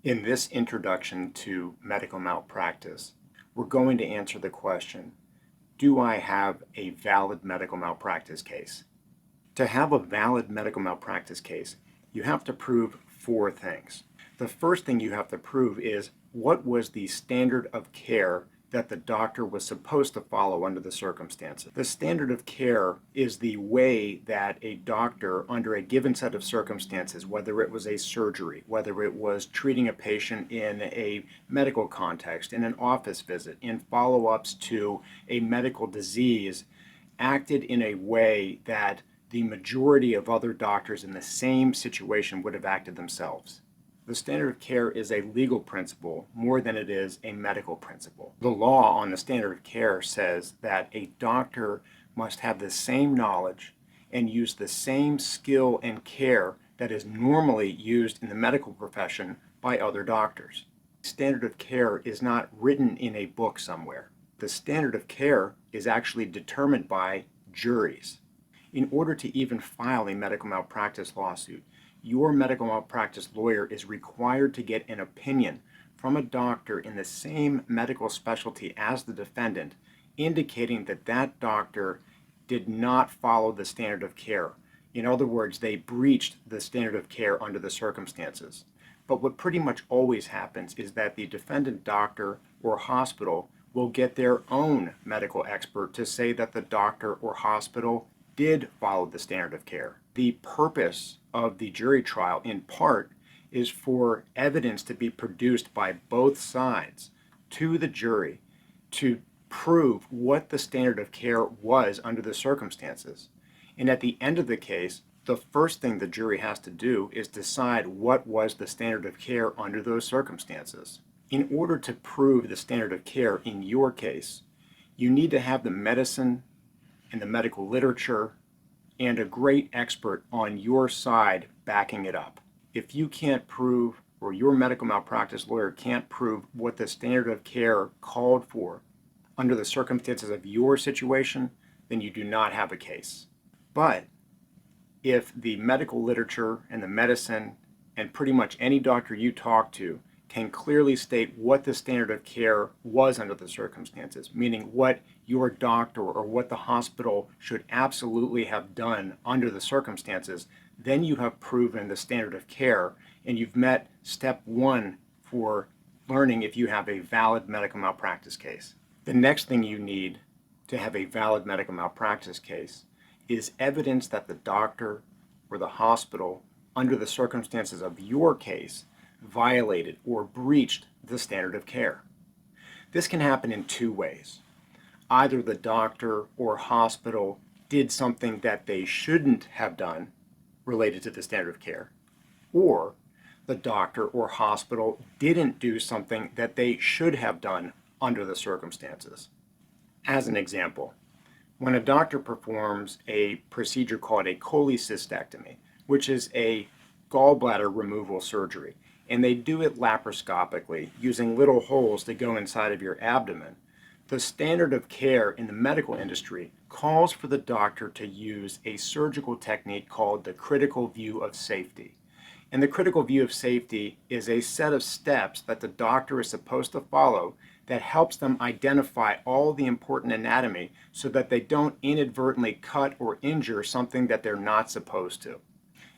In this introduction to medical malpractice, we're going to answer the question, do I have a valid medical malpractice case? To have a valid medical malpractice case, you have to prove four things. The first thing you have to prove is what was the standard of care that the doctor was supposed to follow under the circumstances. The standard of care is the way that a doctor, under a given set of circumstances, whether it was a surgery, whether it was treating a patient in a medical context, in an office visit, in follow-ups to a medical disease, acted in a way that the majority of other doctors in the same situation would have acted themselves. The standard of care is a legal principle more than it is a medical principle. The law on the standard of care says that a doctor must have the same knowledge and use the same skill and care that is normally used in the medical profession by other doctors. The standard of care is not written in a book somewhere. The standard of care is actually determined by juries. In order to even file a medical malpractice lawsuit, your medical malpractice lawyer is required to get an opinion from a doctor in the same medical specialty as the defendant, indicating that that doctor did not follow the standard of care. In other words, they breached the standard of care under the circumstances. But what pretty much always happens is that the defendant doctor or hospital will get their own medical expert to say that the doctor or hospital did follow the standard of care. The purpose of the jury trial, in part, is for evidence to be produced by both sides to the jury to prove what the standard of care was under the circumstances. And at the end of the case, the first thing the jury has to do is decide what was the standard of care under those circumstances. In order to prove the standard of care in your case, you need to have the medicine and the medical literature and a great expert on your side backing it up. If you can't prove, or your medical malpractice lawyer can't prove what the standard of care called for under the circumstances of your situation, then you do not have a case. But if the medical literature and the medicine and pretty much any doctor you talk to can clearly state what the standard of care was under the circumstances, meaning what your doctor or what the hospital should absolutely have done under the circumstances, then you have proven the standard of care and you've met step one for learning if you have a valid medical malpractice case. The next thing you need to have a valid medical malpractice case is evidence that the doctor or the hospital, under the circumstances of your case, violated or breached the standard of care. This can happen in two ways. Either the doctor or hospital did something that they shouldn't have done related to the standard of care, or the doctor or hospital didn't do something that they should have done under the circumstances. As an example, when a doctor performs a procedure called a cholecystectomy, which is a gallbladder removal surgery, and they do it laparoscopically using little holes that go inside of your abdomen, the standard of care in the medical industry calls for the doctor to use a surgical technique called the critical view of safety. And the critical view of safety is a set of steps that the doctor is supposed to follow that helps them identify all the important anatomy so that they don't inadvertently cut or injure something that they're not supposed to.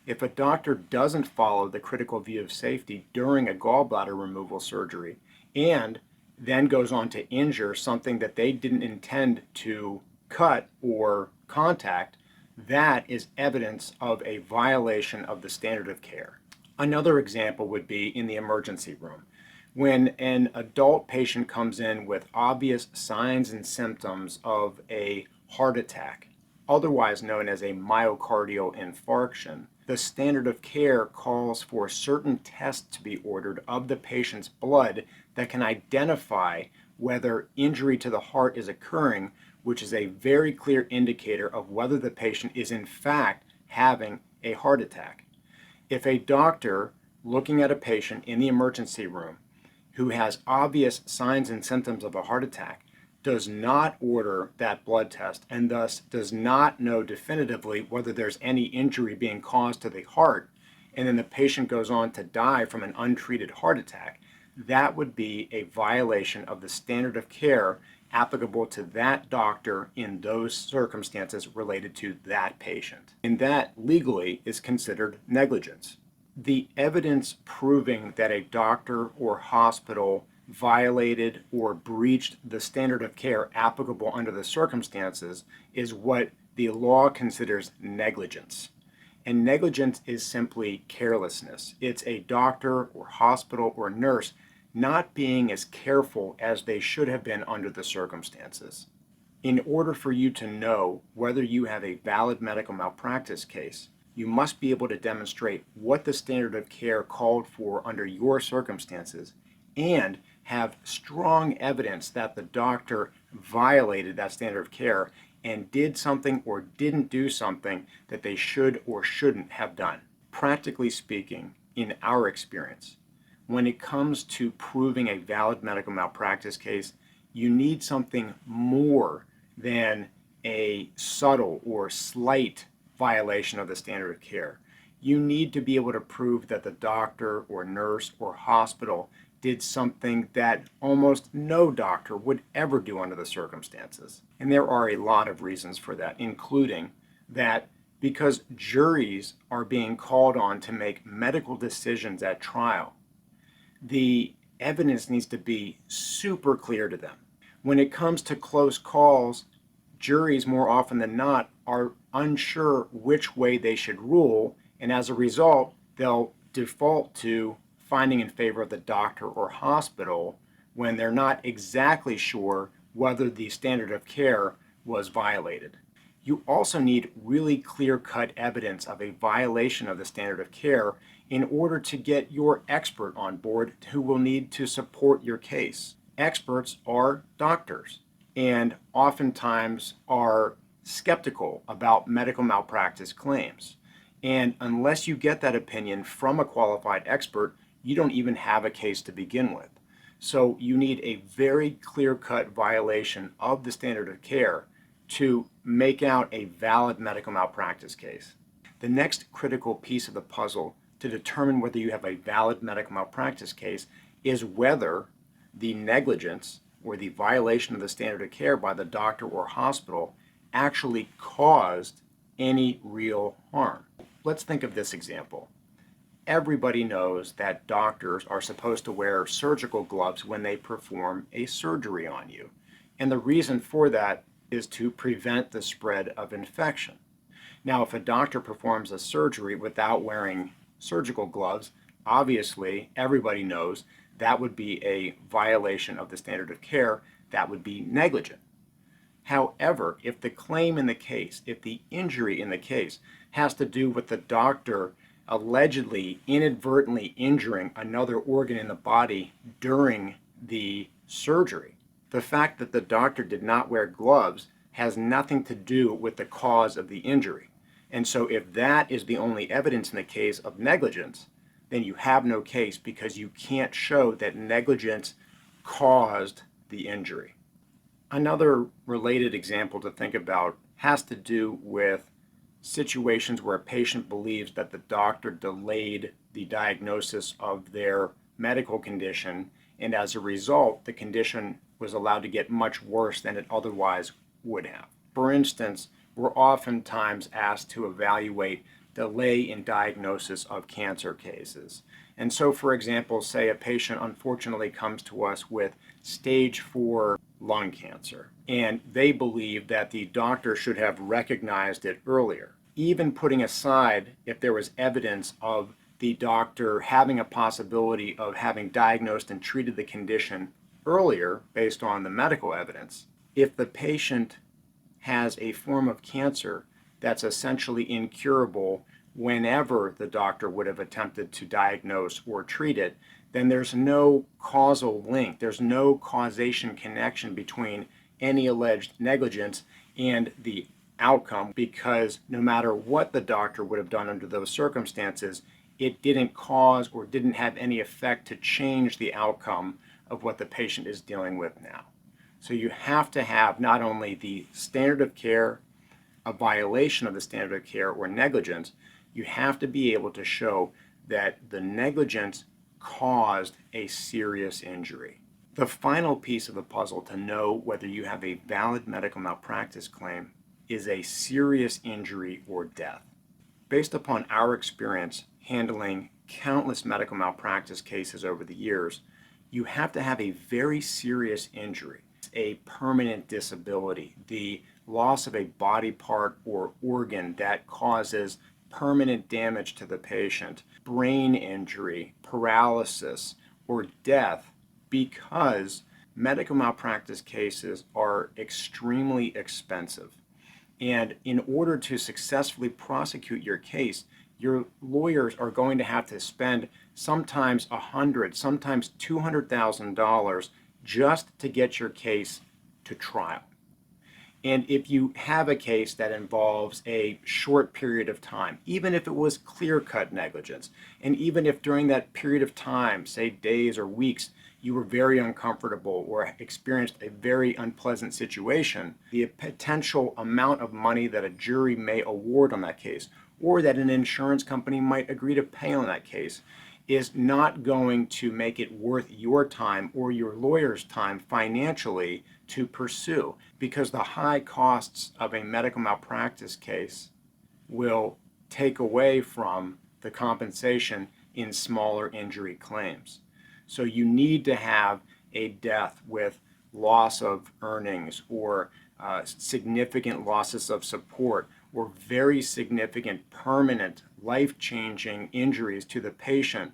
If a doctor doesn't follow the critical view of safety during a gallbladder removal surgery and then goes on to injure something that they didn't intend to cut or contact, that is evidence of a violation of the standard of care. Another example would be in the emergency room. When an adult patient comes in with obvious signs and symptoms of a heart attack, otherwise known as a myocardial infarction, the standard of care calls for certain tests to be ordered of the patient's blood that can identify whether injury to the heart is occurring, which is a very clear indicator of whether the patient is in fact having a heart attack. If a doctor looking at a patient in the emergency room who has obvious signs and symptoms of a heart attack does not order that blood test and thus does not know definitively whether there's any injury being caused to the heart, and then the patient goes on to die from an untreated heart attack, that would be a violation of the standard of care applicable to that doctor in those circumstances related to that patient. And that legally is considered negligence. The evidence proving that a doctor or hospital violated or breached the standard of care applicable under the circumstances is what the law considers negligence. And negligence is simply carelessness. It's a doctor or hospital or nurse not being as careful as they should have been under the circumstances. In order for you to know whether you have a valid medical malpractice case, you must be able to demonstrate what the standard of care called for under your circumstances and have strong evidence that the doctor violated that standard of care and did something or didn't do something that they should or shouldn't have done. Practically speaking, in our experience, when it comes to proving a valid medical malpractice case, you need something more than a subtle or slight violation of the standard of care. You need to be able to prove that the doctor or nurse or hospital did something that almost no doctor would ever do under the circumstances. And there are a lot of reasons for that, including that because juries are being called on to make medical decisions at trial, the evidence needs to be super clear to them. When it comes to close calls, juries more often than not are unsure which way they should rule, and as a result, they'll default to finding in favor of the doctor or hospital when they're not exactly sure whether the standard of care was violated. You also need really clear-cut evidence of a violation of the standard of care in order to get your expert on board who will need to support your case. Experts are doctors and oftentimes are skeptical about medical malpractice claims. And unless you get that opinion from a qualified expert, you don't even have a case to begin with. So you need a very clear-cut violation of the standard of care to make out a valid medical malpractice case. The next critical piece of the puzzle to determine whether you have a valid medical malpractice case is whether the negligence or the violation of the standard of care by the doctor or hospital actually caused any real harm. Let's think of this example. Everybody knows that doctors are supposed to wear surgical gloves when they perform a surgery on you. And the reason for that is to prevent the spread of infection. Now, if a doctor performs a surgery without wearing surgical gloves, obviously everybody knows that would be a violation of the standard of care. That would be negligent. However, if the claim in the case, if the injury in the case has to do with the doctor allegedly inadvertently injuring another organ in the body during the surgery, the fact that the doctor did not wear gloves has nothing to do with the cause of the injury. And so if that is the only evidence in the case of negligence, then you have no case because you can't show that negligence caused the injury. Another related example to think about has to do with situations where a patient believes that the doctor delayed the diagnosis of their medical condition, and as a result, the condition was allowed to get much worse than it otherwise would have. For instance, we're oftentimes asked to evaluate delay in diagnosis of cancer cases. And so, for example, say a patient unfortunately comes to us with stage 4 lung cancer, and they believe that the doctor should have recognized it earlier. Even putting aside if there was evidence of the doctor having a possibility of having diagnosed and treated the condition earlier based on the medical evidence, if the patient has a form of cancer that's essentially incurable whenever the doctor would have attempted to diagnose or treat it, then there's no causal link, there's no causation connection between any alleged negligence and the outcome, because no matter what the doctor would have done under those circumstances, it didn't cause or didn't have any effect to change the outcome of what the patient is dealing with now. So you have to have not only the standard of care, a violation of the standard of care or negligence, you have to be able to show that the negligence caused a serious injury. The final piece of the puzzle to know whether you have a valid medical malpractice claim is a serious injury or death. Based upon our experience handling countless medical malpractice cases over the years, you have to have a very serious injury, a permanent disability, the loss of a body part or organ that causes permanent damage to the patient, brain injury, paralysis, or death, because medical malpractice cases are extremely expensive. And in order to successfully prosecute your case, your lawyers are going to have to spend sometimes $100,000, sometimes $200,000 just to get your case to trial. And if you have a case that involves a short period of time, even if it was clear-cut negligence, and even if during that period of time, say days or weeks, you were very uncomfortable or experienced a very unpleasant situation, the potential amount of money that a jury may award on that case, or that an insurance company might agree to pay on that case, is not going to make it worth your time or your lawyer's time financially to pursue, because the high costs of a medical malpractice case will take away from the compensation in smaller injury claims. So you need to have a death with loss of earnings or significant losses of support or very significant permanent life-changing injuries to the patient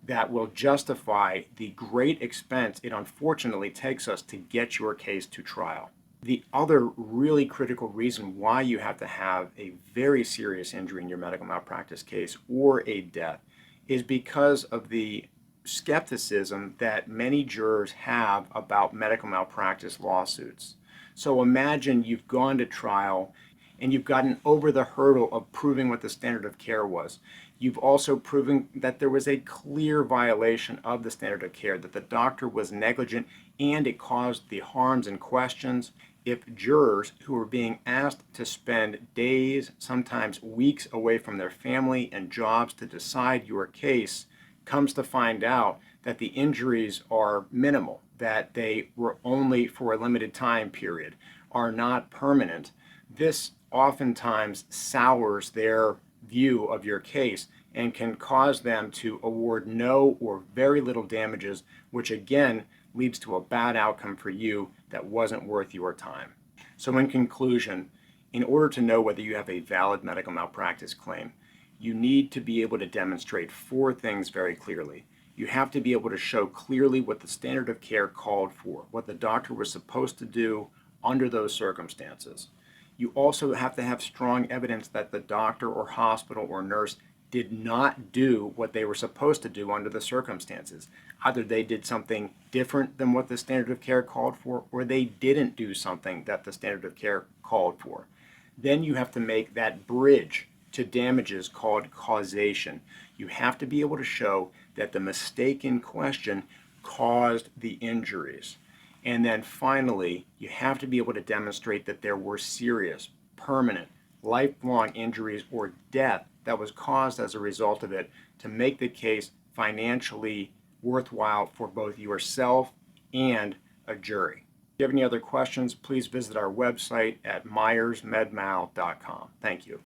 that will justify the great expense it unfortunately takes us to get your case to trial. The other really critical reason why you have to have a very serious injury in your medical malpractice case or a death is because of the skepticism that many jurors have about medical malpractice lawsuits. So imagine you've gone to trial and you've gotten over the hurdle of proving what the standard of care was. You've also proven that there was a clear violation of the standard of care, that the doctor was negligent and it caused the harms in questions. If jurors who are being asked to spend days, sometimes weeks away from their family and jobs to decide your case, comes to find out that the injuries are minimal, that they were only for a limited time period, are not permanent, this oftentimes sours their view of your case and can cause them to award no or very little damages, which again leads to a bad outcome for you that wasn't worth your time. So in conclusion, in order to know whether you have a valid medical malpractice claim, you need to be able to demonstrate four things very clearly. You have to be able to show clearly what the standard of care called for, what the doctor was supposed to do under those circumstances. You also have to have strong evidence that the doctor or hospital or nurse did not do what they were supposed to do under the circumstances. Either they did something different than what the standard of care called for, or they didn't do something that the standard of care called for. Then you have to make that bridge to damages called causation. You have to be able to show that the mistake in question caused the injuries. And then finally, you have to be able to demonstrate that there were serious, permanent, lifelong injuries or death that was caused as a result of it to make the case financially worthwhile for both yourself and a jury. If you have any other questions, please visit our website at myersmedmal.com. Thank you.